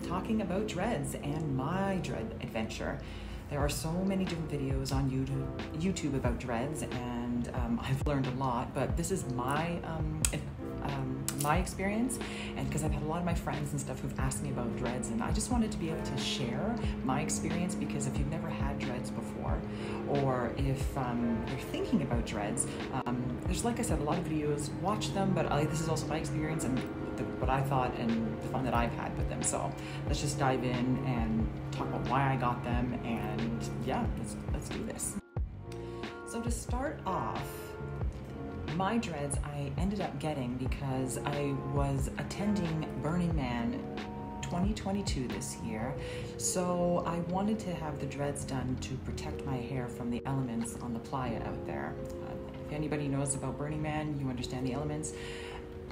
talking about dreads and my dread adventure. There are so many different videos on YouTube about dreads, and I've learned a lot, but this is my experience, and because I've had a lot of my friends and stuff who've asked me about dreads, and I just wanted to be able to share my experience, because if you've never had dreads before, or if you're thinking about dreads, there's, like I said, a lot of videos, watch them, but this is also my experience and what I thought and the fun that I've had with them. So let's just dive in and talk about why I got them, and yeah, let's do this. So to start off, my dreads I ended up getting because I was attending Burning Man 2022 this year. So I wanted to have the dreads done to protect my hair from the elements on the playa out there. If anybody knows about Burning Man, you understand the elements.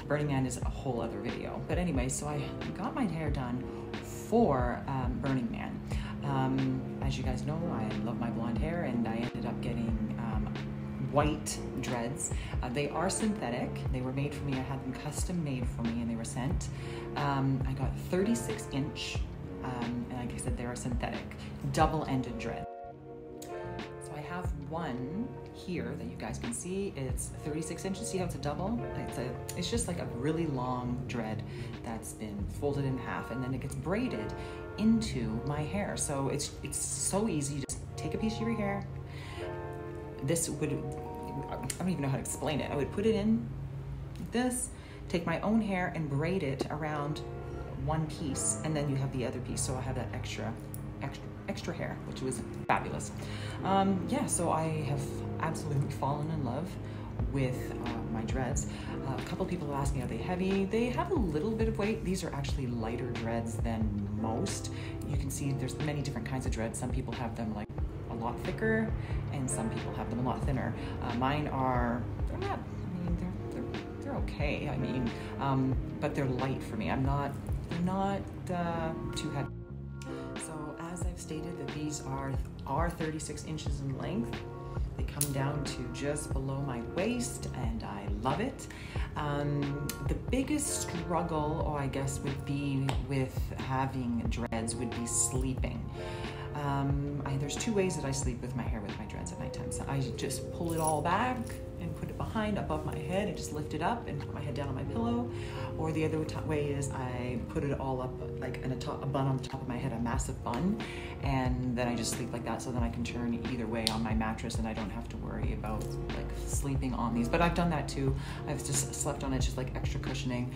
Burning Man is a whole other video. But anyway, so I got my hair done for Burning Man. As you guys know, I love my blonde hair, and I ended up getting white dreads. They are synthetic. They were made for me. I had them custom made for me, and they were sent. I got 36 inch, and like I said, they are synthetic, double-ended dread. So I have one here that you guys can see. It's 36 inches. See how it's a double? It's just like a really long dread that's been folded in half, and then it gets braided into my hair. So it's so easy. You just take a piece of your hair. This would, I don't even know how to explain it. I would put it in like this, take my own hair and braid it around one piece, and then you have the other piece. So I have that extra hair, which was fabulous. Yeah, so I have absolutely fallen in love with my dreads. A couple people asked me, are they heavy? They have a little bit of weight. These are actually lighter dreads than most. You can see there's many different kinds of dreads. Some people have them like a lot thicker, and some people have them a lot thinner. Mine are, they're not, I mean, they're okay. I mean, but they're light for me. They're not too heavy. So as I've stated, that these are 36 inches in length. They come down to just below my waist, and I love it. The biggest struggle, I guess, would be with having dreads would be sleeping. There's two ways that I sleep with my hair with my dreads at nighttime. So I just pull it all back and put it behind above my head and just lift it up and put my head down on my pillow. Or the other way is I put it all up like in a bun on the top of my head, a massive bun, and then I just sleep like that, so then I can turn either way on my mattress and I don't have to worry about like sleeping on these. But I've done that too. I've just slept on it, just like extra cushioning.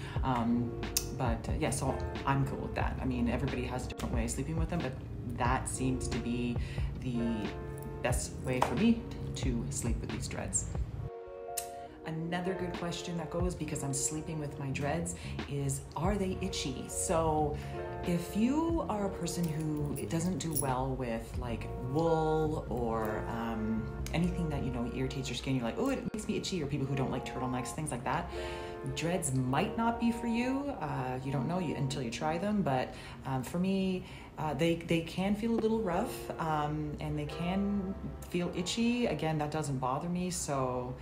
Yeah, so I'm cool with that. I mean, everybody has a different way of sleeping with them, but that seems to be the best way for me to sleep with these dreads. Another good question that goes, because I'm sleeping with my dreads, is are they itchy? So if you are a person who doesn't do well with like wool or anything that, you know, irritates your skin, you're like, oh, it makes me itchy, or people who don't like turtlenecks, things like that, dreads might not be for you. You don't know until you try them, but for me, they can feel a little rough, and they can feel itchy. Again, that doesn't bother me, so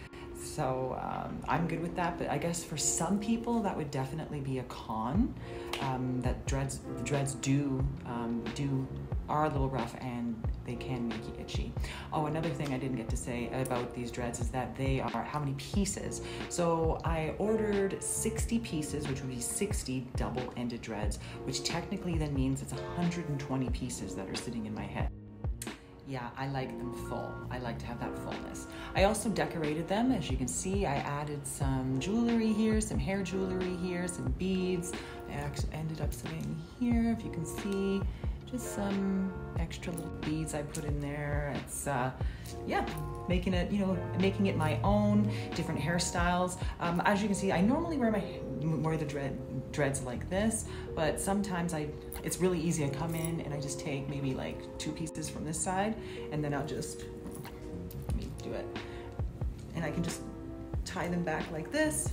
I'm good with that. But I guess for some people that would definitely be a con, that dreads are a little rough and they can make you itchy. Oh, another thing I didn't get to say about these dreads is that they are how many pieces. So I ordered 60 pieces, which would be 60 double-ended dreads, which technically then means it's 120 pieces that are sitting in my head. Yeah, I like them full. I like to have that fullness. I also decorated them. As you can see, I added some jewelry here, some hair jewelry here, some beads. I actually ended up sitting here, if you can see, just some extra little beads I put in there. It's, yeah, making it my own, different hairstyles. As you can see, I normally wear the dreads like this, but sometimes it's really easy. I come in and I just take maybe like 2 pieces from this side, and then I'll just, let me do it. And I can just tie them back like this,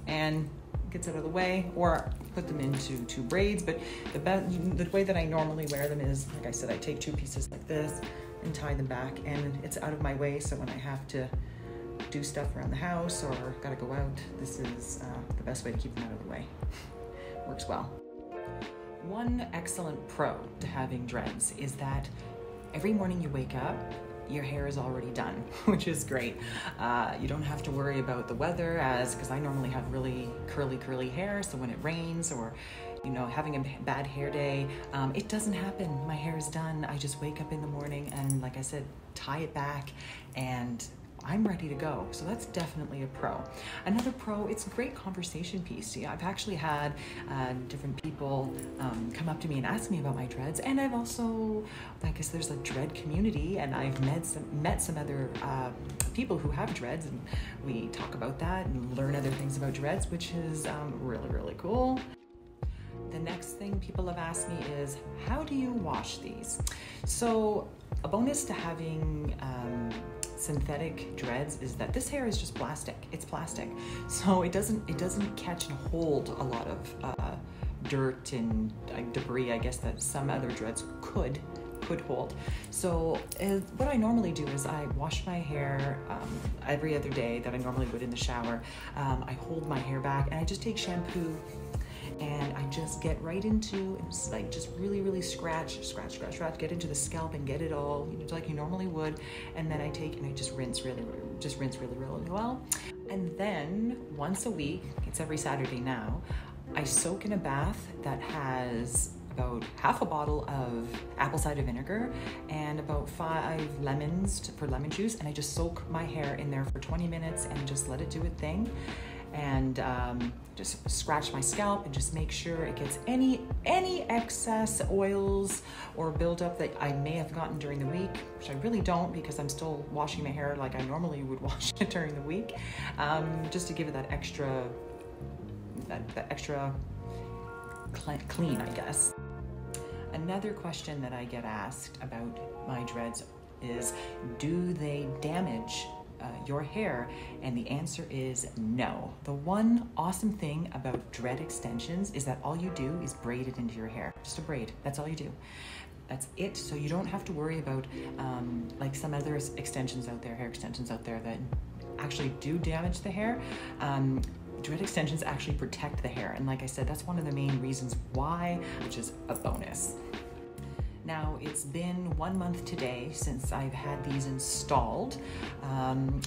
and it gets out of the way, or put them into 2 braids. But the way that I normally wear them is, like I said, I take 2 pieces like this and tie them back, and it's out of my way, so when I have to do stuff around the house or gotta go out, this is the best way to keep them out of the way. Works well. One excellent pro to having dreads is that every morning you wake up, your hair is already done, which is great. You don't have to worry about the weather, because I normally have really curly hair, so when it rains or having a bad hair day, it doesn't happen. My hair is done. I just wake up in the morning and, like I said, tie it back and I'm ready to go. So that's definitely a pro. Another pro, it's a great conversation piece. Yeah, I've actually had different people come up to me and ask me about my dreads, and I've also, I guess there's a dread community, and I've met some other people who have dreads, and we talk about that and learn other things about dreads, which is really cool. The next thing people have asked me is, how do you wash these? So a bonus to having synthetic dreads is that this hair is just plastic. It's plastic, so it doesn't catch and hold a lot of dirt and debris, I guess, that some other dreads could hold. So what I normally do is I wash my hair every other day that I normally would in the shower. I hold my hair back and I just take shampoo and I just get right into, it's like just really scratch, get into the scalp and get it all, like you normally would. And then I take and I just rinse really well. And then once a week, it's every Saturday now, I soak in a bath that has about half a bottle of apple cider vinegar and about 5 lemons for lemon juice. And I just soak my hair in there for 20 minutes and just let it do its thing. And just scratch my scalp and just make sure it gets any excess oils or buildup that I may have gotten during the week, which I really don't because I'm still washing my hair like I normally would wash it during the week, just to give it that extra clean, I guess. Another question that I get asked about my dreads is, do they damage your hair? And the answer is no. The one awesome thing about dread extensions is that all you do is braid it into your hair. Just a braid. That's all you do. That's it. So you don't have to worry about like some other extensions out there, hair extensions out there that actually do damage the hair. Dread extensions actually protect the hair. And like I said, that's one of the main reasons why, which is a bonus. Now, it's been 1 month today since I've had these installed,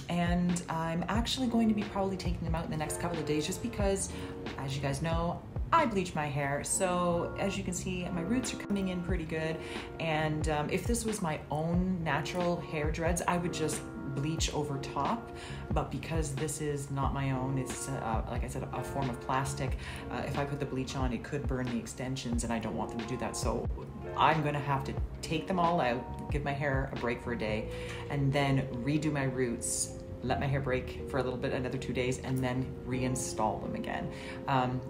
and I'm actually going to be probably taking them out in the next couple of days just because, as you guys know, I bleach my hair. So as you can see, my roots are coming in pretty good, and if this was my own natural hair dreads, I would just bleach over top, but because this is not my own, it's like I said, a form of plastic. If I put the bleach on, it could burn the extensions, and I don't want them to do that. So I'm gonna have to take them all out, give my hair a break for a day, and then redo my roots, let my hair break for a little bit, another 2 days, and then reinstall them again.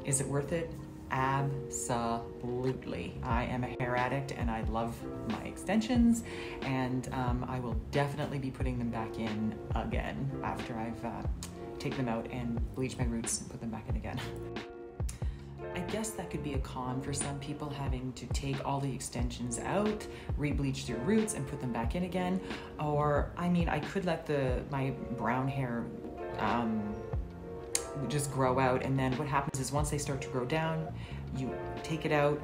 Is it worth it? Absolutely. I am a hair addict and I love my extensions, and I will definitely be putting them back in again after I've taken them out and bleached my roots and put them back in again. I guess that could be a con for some people, having to take all the extensions out, re-bleach their roots and put them back in again. Or, I mean, I could let my brown hair just grow out, and then what happens is once they start to grow down, you take it out,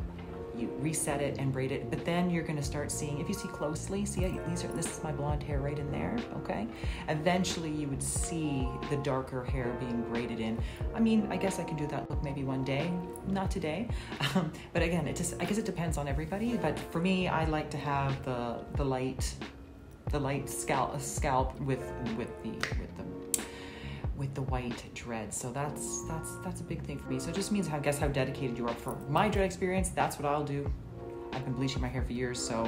you reset it and braid it, but then you're going to start seeing, if you see closely, see this is my blonde hair right in there, okay? Eventually you would see the darker hair being braided in. I mean, I guess I can do that look maybe one day, not today, but again, I guess it depends on everybody. But for me, I like to have the light scalp with the white dreads. So that's a big thing for me. So it just means, I guess, how dedicated you are. For my dread experience, that's what I'll do. I've been bleaching my hair for years, so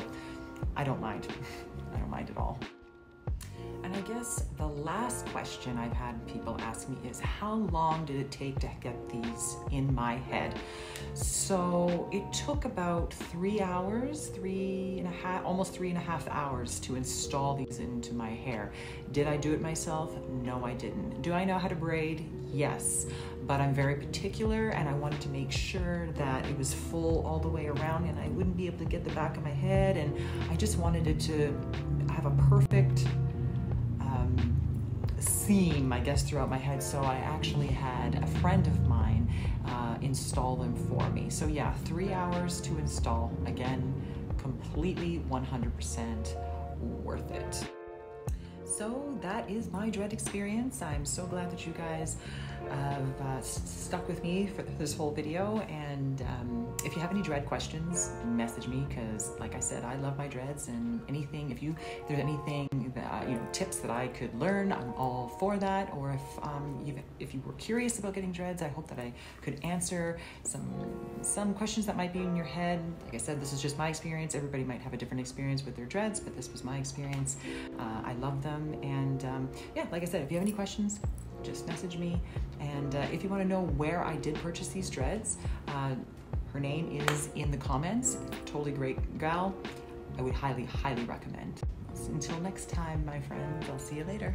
I don't mind. I don't mind at all. And I guess the last question I've had people ask me is, how long did it take to get these in my head? So it took about 3 hours, almost 3.5 hours to install these into my hair. Did I do it myself? No, I didn't. Do I know how to braid? Yes, but I'm very particular, and I wanted to make sure that it was full all the way around and I wouldn't be able to get the back of my head, and I just wanted it to have a perfect seam, I guess, throughout my head. So I actually had a friend of mine can install them for me. So yeah, 3 hours to install. Again, completely 100% worth it. So that is my dread experience. I'm so glad that you guys have stuck with me for this whole video. And if you have any dread questions, message me, because like I said, I love my dreads, and anything, if there's anything that, tips that I could learn, I'm all for that. Or if you were curious about getting dreads, I hope that I could answer some questions that might be in your head. Like I said, this is just my experience. Everybody might have a different experience with their dreads, but this was my experience. I love them. And yeah, like I said, if you have any questions, just message me. And if you want to know where I did purchase these dreads, her name is in the comments. Totally great gal. I would highly, highly recommend. Until next time, my friends, I'll see you later.